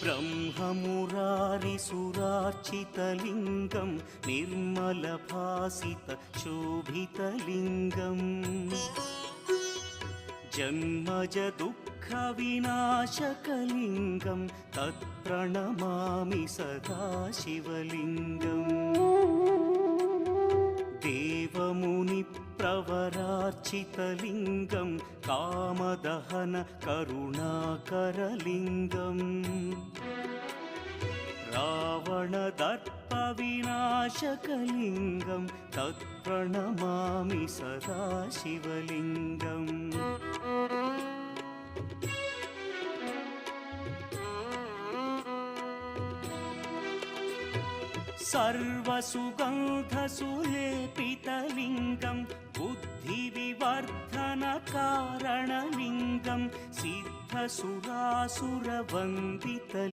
ब्रह्ममुरारिसुरार्चितलिङ्गं निर्मलभासितशोभितलिङ्गम् जन्मजदुःखविनाशकलिङ्गं तत्प्रणमामि सदा शिवलिङ्गम् देवमुनिप्रवरार्चितलिङ्गं कामदहन करुणाकरलिङ्गम् रावणदर्पविनाशकलिङ्गं तत्प्रणमामि सदा शिवलिङ्गम् सर्वसुगन्धसुलेपितलिङ्गं बुद्धिविवर्धनकारणलिङ्गं सिद्धसुरासुरवन्दितलिङ्गम्